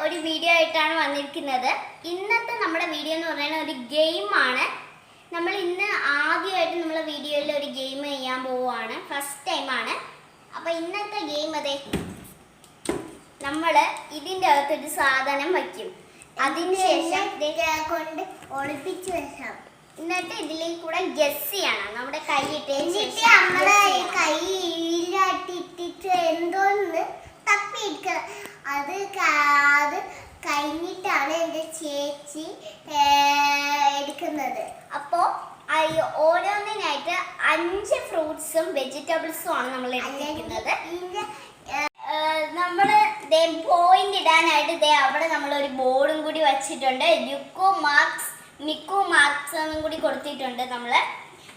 ഒരു വീഡിയോ ആയിട്ടാണ് വന്നിരിക്കുന്നത്. ഇന്നത്തെ നമ്മുടെ വീഡിയോ എന്ന് പറയുന്നത് ഒരു ഗെയിമാണ്. നമ്മൾ ഇന്ന് ആദ്യമായിട്ട് നമ്മളെ വീഡിയോയിൽ ഒരു ഗെയിം ചെയ്യാൻ പോവുകയാണ്. ഫസ്റ്റ് ടൈമാണ്. അപ്പോൾ ഇന്നത്തെ ഗെയിം അതെ, നമ്മൾ ഇതിൻ്റെ അകത്തൊരു സാധനം വയ്ക്കും. അതിനുശേഷം കൊണ്ട് ഒളിപ്പിച്ച് വെക്കാം. എന്നിട്ട് ഇതിലേക്ക് കൂടെ ഗസ് ചെയ്യണം. നമ്മുടെ കൈ എന്നിട്ട് നമ്മളെ കൈയിലിട്ടിട്ട് എന്തോന്ന് തപ്പിയെടുക്കുക. അത് കഴിഞ്ഞിട്ടാണ് എൻ്റെ ചേച്ചി എടുക്കുന്നത്. അപ്പോൾ ഓരോന്നിനായിട്ട് 5 ഫ്രൂട്ട്സും വെജിറ്റബിൾസും ആണ് നമ്മൾ എടുത്തിരിക്കുന്നത്. നമ്മൾ പോയിന്റ് ഇടാനായിട്ട് അവിടെ നമ്മളൊരു ബോർഡും കൂടി വച്ചിട്ടുണ്ട്. മിക്കു മാർക്സ് എന്നും കൂടി കൊടുത്തിട്ടുണ്ട് നമ്മൾ.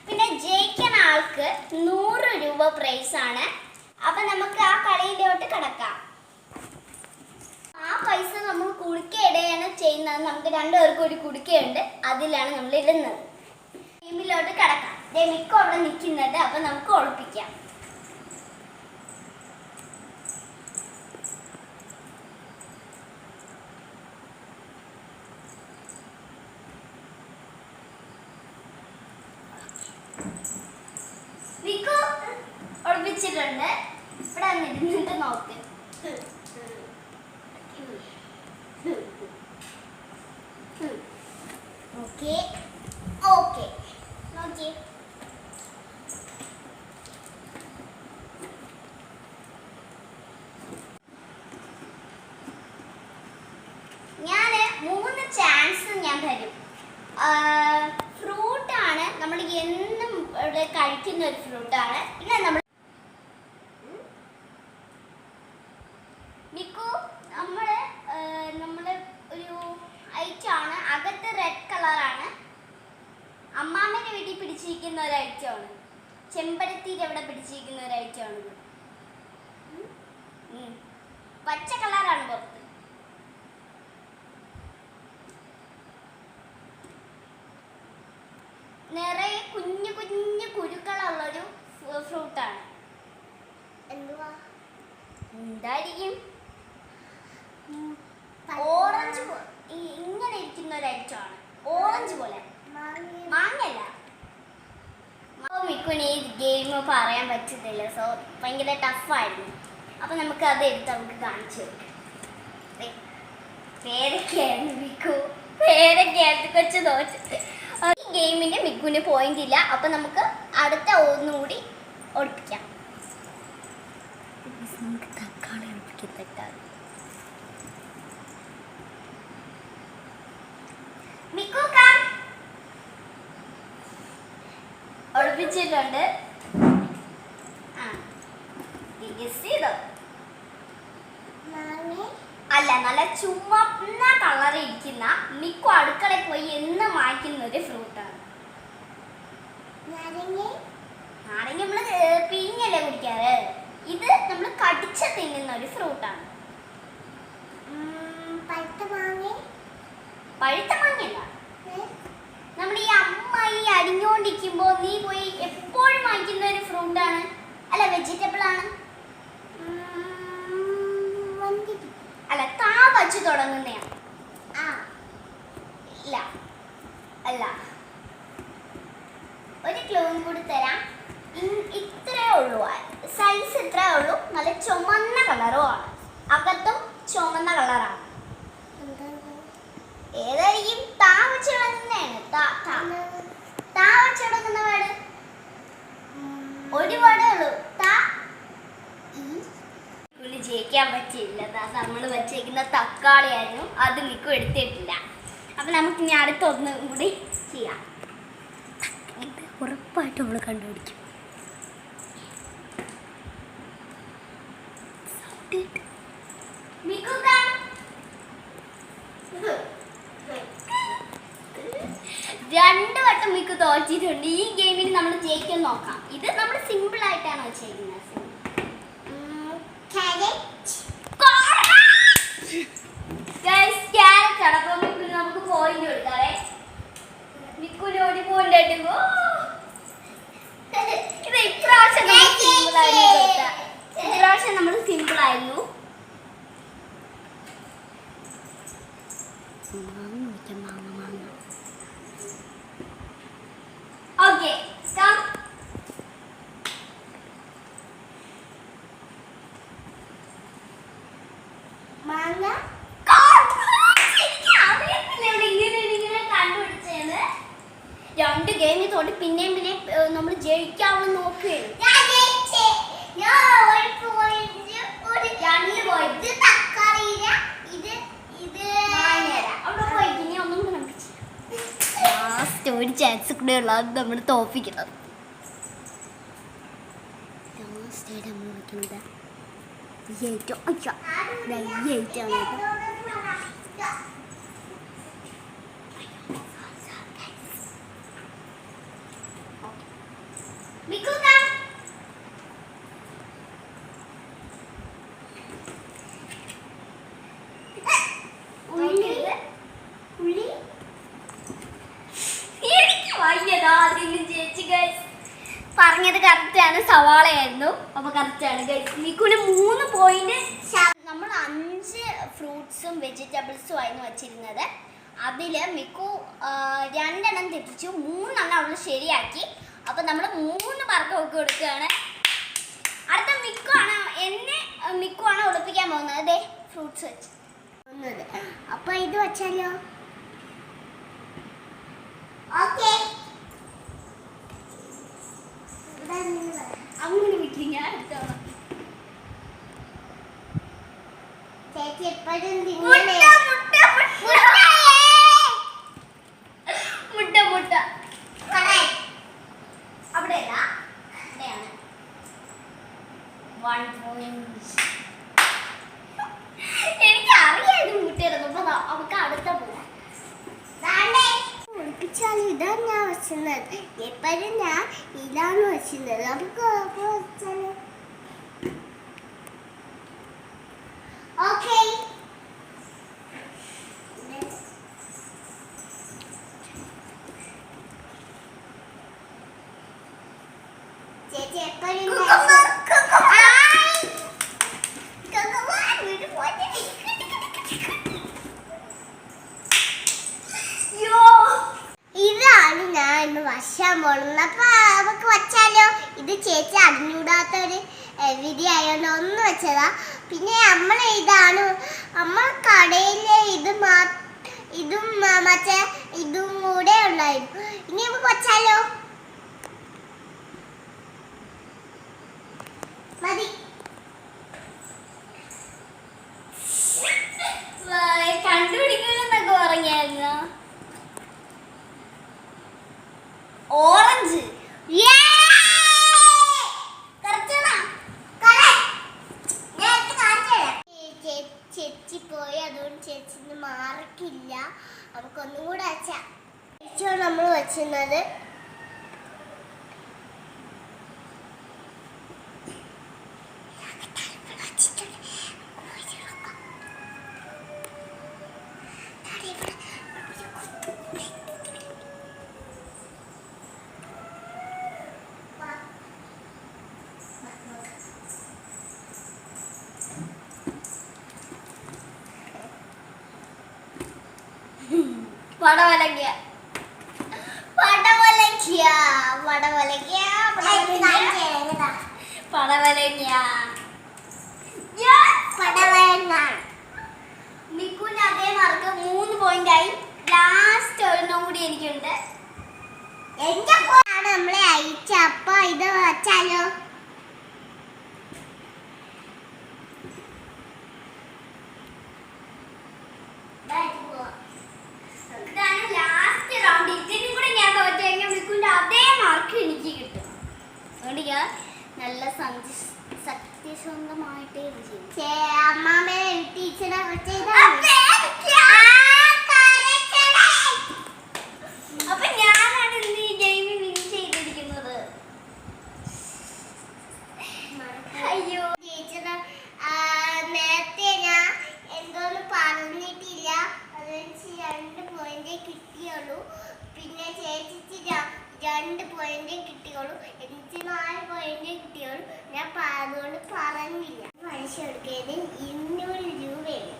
പിന്നെ ജയിക്കുന്ന ആൾക്ക് 100 രൂപ പ്രൈസ് ആണ്. അപ്പം നമുക്ക് ആ കളിയിലോട്ട് കിടക്കാം. ആ പൈസ നമ്മൾ കുടുക്ക ഇടുകയാണ് ചെയ്യുന്നത്. നമുക്ക് 2 പേർക്കും ഒരു കുടുക്കയുണ്ട്, അതിലാണ് നമ്മൾ ഇടുന്നത്. ടീമിലോട്ട് കിടക്കാം. മിക്കു അവിടെ നിൽക്കുന്നത്. അപ്പം നമുക്ക് ഒളിപ്പിക്കാം. മിക്കു ഒളിപ്പിച്ചിട്ടുണ്ട്. ഇവിടെ ഇരുന്നിട്ട് നോക്ക്. ഓക്കെ ഓക്കെ നോക്കി. ഞാൻ 3 ചാൻസ് ഞാൻ തരും. ഫ്രൂട്ടാണ്, നമ്മൾ എന്നും ഇവിടെ കഴിക്കുന്ന ഒരു ഫ്രൂട്ടാണ്. പിന്നെ നമ്മൾ മിക്കു നമ്മൾ ഒരു ഐറ്റമാണ്. അകത്ത് റെഡ് കളറാണ്. അമ്മാമ്മേൻ്റെ വീട്ടിൽ പിടിച്ചിരിക്കുന്ന ഒരു ഐറ്റമാണ്. ചെമ്പരത്തിയുടെ അവിടെ പിടിച്ചിരിക്കുന്ന ഒരു ഐറ്റമാണ്. പച്ച കളറാണ് പുറത്ത്. നിറയെ കുഞ്ഞു കുഞ്ഞു കുരുക്കളുള്ളൊരു ഫ്രൂട്ടാണ്. എന്തായിരിക്കും? ഓറഞ്ച് ഇങ്ങനെ ഇരിക്കുന്ന ഒരു ഐറ്റമാണ്. ഓറഞ്ച് പോലെ. മാങ്ങയല്ല. മിക്കുന് ഈ ഗെയിം പറയാൻ പറ്റത്തില്ല. സോ ഭയങ്കര ടഫായിരുന്നു. അപ്പം നമുക്ക് അത് എടുത്ത് നമുക്ക് കാണിച്ചു കൊടുക്കാം. പേരൊക്കെയായിരുന്നു മിക്കു. പേരൊക്കെയായിരുന്നു കൊച്ചു തോറ്റ്. ഈ ഗെയിമിൻ്റെ മിക്കുവിന് പോയിന്റ് ഇല്ല. അപ്പം നമുക്ക് അടുത്ത ഒന്നുകൂടി ഒളിപ്പിക്കാം. നമുക്ക് തക്കാളി ഒളിപ്പിക്കത്തക്കാണ്. Miku come. ഒളിപ്പിച്ചിട്ടുണ്ട്. അല്ല, നല്ല ചുമന്ന കളർ ഇരിക്കുന്ന മിക്കു അടുക്കളയിൽ പോയി എന്ന് വാങ്ങിക്കുന്ന ഒരു ഫ്രൂട്ടാണ്. നാരങ്ങ നമ്മള് പിഴിഞ്ഞല്ലേ കുടിക്കാറ്. ഇത് നമ്മൾ കടിച്ച തിന്നുന്ന ഒരു ഫ്രൂട്ടാണ്. പഴുത്ത മാങ്ങയല്ല. നമ്മൾ ഈ അമ്മ അരിഞ്ഞോണ്ടിരിക്കുമ്പോ നീ പോയി എപ്പോഴും വാങ്ങിക്കുന്ന ഒരു ഫ്രൂട്ടാണ്. അല്ല, വെജിറ്റബിൾ ആണ്. അല്ല, താ വച്ച് തുടങ്ങുന്നതാണ്. ഇല്ല, അല്ല. ഒരു ക്ലൂവും കൂടി തരാം. ഇത്രേ ഉള്ളൂ, സൈസ് ഇത്രേ ഉള്ളൂ. നല്ല ചുമന്ന കളറും ആണ്. അകത്തും ചുമന്ന കളറാണ്. ഏതായിരിക്കും? താ വെച്ച് തുടങ്ങുന്നതാണ്. താ വെച്ച് തുടങ്ങുന്ന വേർഡ് ഒരു വേർഡേ ഉള്ളൂ. ജയിക്കാൻ പറ്റില്ല. നമ്മൾ വെച്ചേക്കുന്ന തക്കാളിയായിരുന്നു. അത് മിക്കു എടുത്തിട്ടില്ല. അപ്പം നമുക്ക് ഇനി അടുത്ത ഒന്നും കൂടി ചെയ്യാം. ഉറപ്പായിട്ട് നമ്മൾ കണ്ടുപിടിക്കും. മിക്കു 2 വട്ടം മിക്കു തോറ്റിട്ടുണ്ട്. ഈ ഗെയിമിൽ നമ്മൾ ജയിക്കാൻ നോക്കാം. ഇത് നമ്മൾ സിമ്പിൾ ആയിട്ടാണ് വെച്ചേക്കുന്നത്. നമുക്ക് പോയിന്റ് കൊടുക്കാവേ. മിക്കുന് ഒരു പോയിന്റ് ആയിട്ട് ഇത് ഇപ്രാവശ്യം നമ്മൾ സിമ്പിൾ ആയിരുന്നു. ഓക്കെ കം മാങ്ങ രണ്ട് ഗെയിമിൽ തോണ്ടി പിന്നെയും പിന്നെ നമ്മൾ ജയിക്കാമെന്ന് നോക്കുകയാണ്. ഞാൻ ജയിച്ചേ. ഞാൻ ഒരു point, ഒരു രണ്ട് point. ഇത് തക്കാളിയില, ഇത് മാങ്ങയില. അവിടെ പോയിട്ട് ഇനി ഒന്നും കൂടെ നമുക്ക് ചെയ്യാം. ലാസ്റ്റ് ഒരു ചാൻസ് കൂടെ ഉള്ള അത് നമ്മൾ തോപ്പിക്കണം. ലാസ്റ്റ് ആയിട്ട് നമ്മൾ വെക്കുന്നത് പറഞ്ഞത് കറക്റ്റാണ്, സവാളയായിരുന്നു. അപ്പൊ കറക്റ്റാണ് ഗൈസ്. മിക്കുവിന് 3 പോയിന്റ്. നമ്മൾ 5 ഫ്രൂട്ട്സും വെജിറ്റബിൾസും ആയിരുന്നു വെച്ചിരുന്നത്. അതിൽ മിക്കു 2 എണ്ണം തെറ്റിച്ചു, 3 എണ്ണം അവൾ ശരിയാക്കി. അപ്പൊ നമ്മൾ 3 മാർക്ക് ഒക്കെ കൊടുക്കുകയാണ്. അടുത്ത മിക്കുവാണ് ഒളിപ്പിക്കാൻ പോകുന്നത്. അതെ ഫ്രൂട്ട്സ് വെച്ച് അപ്പൊ ഇത് വെച്ചാലോ? ഓക്കെ. അങ്ങനെ മിക്കി ഞാൻ എടുത്തോളാം. ചേച്ചി എപ്പോഴും മുട്ട അവിടെയല്ല, അവിടെയാണ്. 1 point. എനിക്ക് അറിയാം മുട്ടയായിരുന്നു. അപ്പൊ നമുക്ക് അടുത്ത പോവാം. ഒളിപ്പിച്ചാൽ ഇതാണ് ഞാൻ വെച്ചിരുന്നത്. എപ്പോഴും ഞാൻ ഇതാണ് വെച്ചിരുന്നത്. നമുക്ക് വെച്ചാല് ഓക്കെ. ചേച്ചി എപ്പോഴും ഇതാണ് ഞാൻ ഇന്ന് വശാൻ പോകുന്നത്. അപ്പൊ നമുക്ക് വച്ചാലോ? ഇത് ചേച്ചി അറിഞ്ഞൂടാത്തൊരു വിധി ആയതുകൊണ്ട് ഒന്ന് വെച്ചതാ. പിന്നെ ഇതാണ് നമ്മൾ കടയിലെ ഇതും മറ്റേ ഇതും കൂടെ ഉണ്ടായിരുന്നു. ഇനി നമുക്ക് വച്ചാലോ? മതി. കണ്ടുപിടിക്കണമെന്നൊക്കെ പറഞ്ഞായിരുന്നു. ഓറഞ്ച്. ചേച്ചി പോയി, അതുകൊണ്ട് ചേച്ചിന് മാർക്കില്ല. നമുക്കൊന്നും കൂടെ വെച്ചാ നമ്മൾ വെച്ചിരുന്നത്. പടവലങ്ങ. മിക്കുവിന് അതേ മാർക്ക് 3 പോയിന്റ് ആയി. ലാസ്റ്റ് ഒരെണ്ണം കൂടി എനിക്കുണ്ട്. എന്റെ പോയാണ് നമ്മളെ അയച്ച. അപ്പൊ ഇത് വെച്ചാലോ? ഇതാണ് ലാസ്റ്റ് റൗണ്ട്. ഇതിനും കൂടെ ഞാൻ തോറ്റു കഴിഞ്ഞാൽ മിക്കുവിന്റെ അതേ മാർക്ക് എനിക്ക് കിട്ടും. അതുകൊണ്ട് ഞാൻ നല്ല സത്യസന്ധമായിട്ടേ ചെയ്യും. അമ്മാമേ ടീച്ചറെ അപ്പൊ ഞാനാണ് ഇന്ന് ഈ ഗെയിം വിൻ ചെയ്തിരിക്കുന്നത്. അയ്യോ ടീച്ചറെ നേരത്തെ ഞാൻ എന്തോന്ന് പറഞ്ഞിട്ടില്ല. അതെനിക്ക് 2 പോയിന്റ് കിട്ടിയുള്ളൂ. പിന്നെ ചേച്ചിക്ക് 2 പോയിന്റ് കിട്ടിയുള്ളൂ. എനിക്ക് 4 പോയിന്റ് കിട്ടിയുള്ളൂ. ഞാൻ അതുകൊണ്ട് പറഞ്ഞില്ല. പൈസ കൊടുക്കുന്നത് 200 രൂപയാണ്.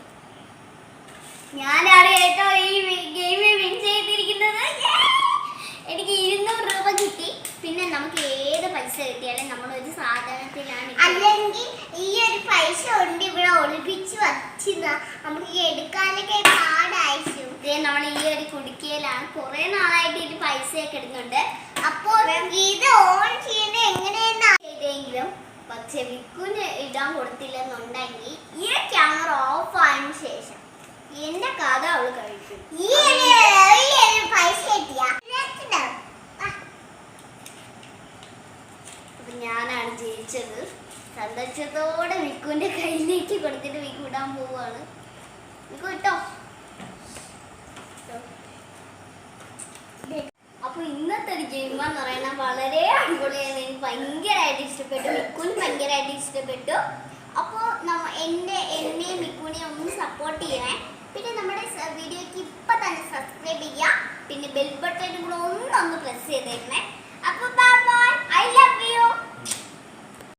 ഞാനാണ് കേട്ടോ ഈ ഗെയിമിൽ വിൻ ചെയ്തിരിക്കുന്നത്. എനിക്ക് 200 രൂപ കിട്ടി. പിന്നെ നമുക്ക് ഏത് പൈസ കിട്ടിയാലും നമ്മൾ ഒരു സാധനത്തിലാണ് അല്ലെങ്കിൽ ഈ ഒരു പൈസ കൊണ്ട് ഇവിടെ ഒളിപ്പിച്ച് വച്ചിരുന്ന നമുക്ക് എടുക്കാനൊക്കെ പാടായിരിക്കും. നമ്മൾ ഈ ഒരു കുടുക്കിയിലാണ് കുറെ നാളായിട്ട് ഇതിൽ പൈസയൊക്കെ ഇടുന്നുണ്ട്. അപ്പോൾ ഇത് ഓൺ ചെയ്യുന്നത് എങ്ങനെയെന്നാ ചെയ്തെങ്കിലും പക്ഷെ വിക്കുന് ഇടാൻ കൊടുത്തില്ലെന്നുണ്ടെങ്കിൽ ഈ ക്യാമറ ഓഫ് ആയതിനു ശേഷം എന്റെ കഥ അവള് കഴിക്കും. ഈ ഒരു പൈസ കിട്ടിയ അപ്പൊ ഞാനാണ് ജയിച്ചത്. സന്തോഷത്തോടെ വിക്കുവിന്റെ കയ്യിലേക്ക് കൊടുത്തിട്ട് വിക്കു ഇടാൻ പോവാണ്. വിക്കു ഇട്ടോ. അപ്പൊ ഇന്നത്തെ ഒരു ഗെയിം എന്ന് പറയുന്നത് വളരെ അടിപൊളിയാണ്. എനിക്ക് ഭയങ്കരമായിട്ട് ഇഷ്ടപ്പെട്ടു. വിക്കുവിന് ഭയങ്കരമായിട്ട് ഇഷ്ടപ്പെട്ടു. അപ്പോൾ എന്നെയും വിക്കുവിനെയും ഒന്ന് സപ്പോർട്ട് ചെയ്യണേ. പിന്നെ നമ്മുടെ വീഡിയോക്ക് ഇപ്പൊ തന്നെ സബ്സ്ക്രൈബ് ചെയ്യുക. പിന്നെ ബെൽ ബട്ടൺ കൂടെ ഒന്ന് പ്രസ് ചെയ്തേക്കണേ.